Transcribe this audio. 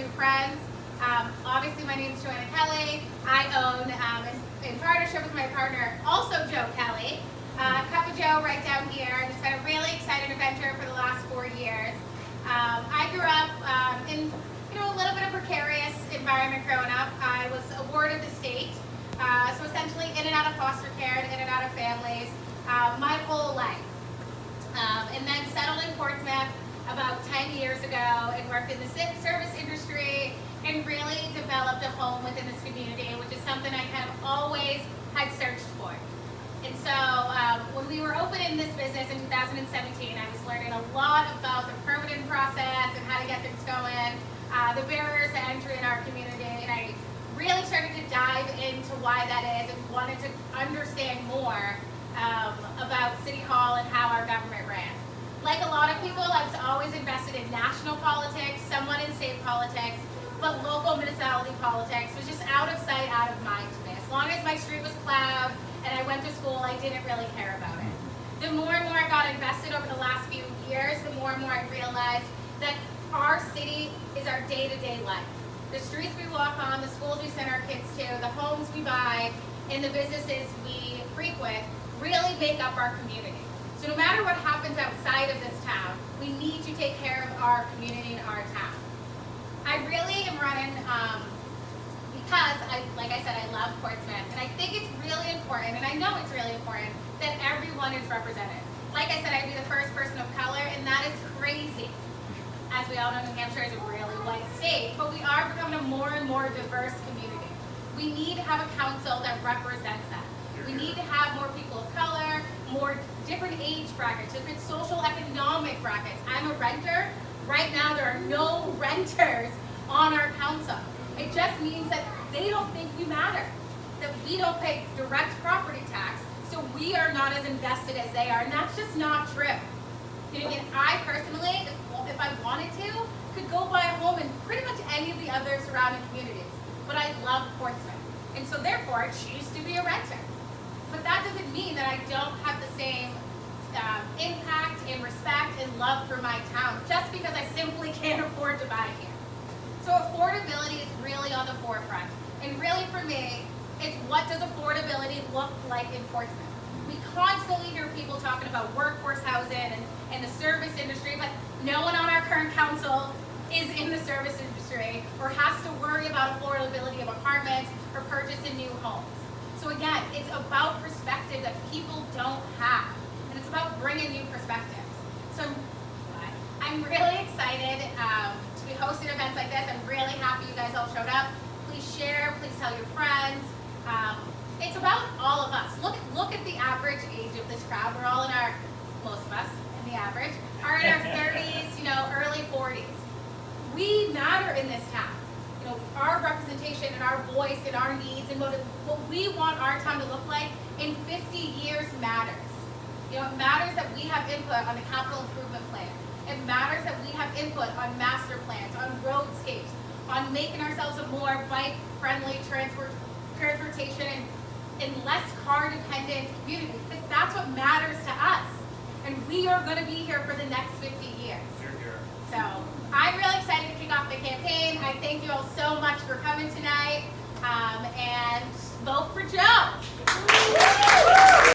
new friends. Obviously, my name is Joanna Kelley. I own, in partnership with my partner, also Joe Kelley, Cup of Joe right down here, and it's been a really exciting adventure for the last 4 years. I grew up in a little bit of precarious environment growing up. I was a ward of the state, so essentially in and out of foster care and in and out of families my whole life. And then settled in Portsmouth about 10 years ago and worked in the service industry and really developed a home within this community, which is something I kind of always had searched for. And so when we were opening this business in 2017, I was learning a lot about the permitting process and how to get things going, the barriers to entry in our community, and I really started to dive into why that is and wanted to understand more about City Hall and how our government ran. Like a lot of people, I was always invested in national politics, somewhat in state politics, but local municipality politics was just out of sight, out of mind to me. As long as my street was plowed and I went to school, I didn't really care about it. The more and more I got invested over the last few years, the more and more I realized that our city is our day-to-day life. The streets we walk on, the schools we send our kids to, the homes we buy, and the businesses we frequent really make up our community. So no matter what happens outside of this town, we need to take care of our community and our town. I really am running because, like I said, I love Portsmouth, and I think it's really important, and I know it's really important, that everyone is represented. Like I said, I'd be the first person of color, and that is crazy. As we all know, New Hampshire is a really white state, but we are becoming a more and more diverse community. We need to have a council that represents that. We need to have more people of color, more different age brackets, different social economic brackets. I'm a renter. Right now, there are no renters on our council. It just means that they don't think we matter, that we don't pay direct property tax, so we are not as invested as they are, and that's just not true. And I personally, if I wanted to, could go buy a home in pretty much any of the other surrounding communities, but I love Portsmouth, and so therefore I choose to be a renter. But that doesn't mean that I don't have the same impact and respect and love for my town just because I simply can't afford to buy here. So affordability is really on the forefront. And really for me, it's what does affordability look like in Portsmouth? We constantly hear people talking about workforce housing and the service industry, but no one on our current council is in the service industry or has to worry about affordability of apartments or purchasing new homes. So again, it's about perspective that people don't have. And it's about bringing new perspectives. So I'm really excited to be hosting events like this. I'm really happy you guys all showed up. Please share, please tell your friends. It's about all of us. Look at the average age of this crowd. We're all in our, most of us, in the average, are in our 30s, early 40s. We matter in this town. Our representation and our voice and our needs and what we want our town to look like in 50 years matters. It matters that we have input on the capital improvement plan. It matters that we have input on master plans, on roadscapes, on making ourselves a more bike-friendly transportation and less car-dependent community, because that's what matters to us. And we are going to be here for the next 50 years. So I'm really excited to kick off the campaign. I thank you all so much for coming tonight, and vote for Joe.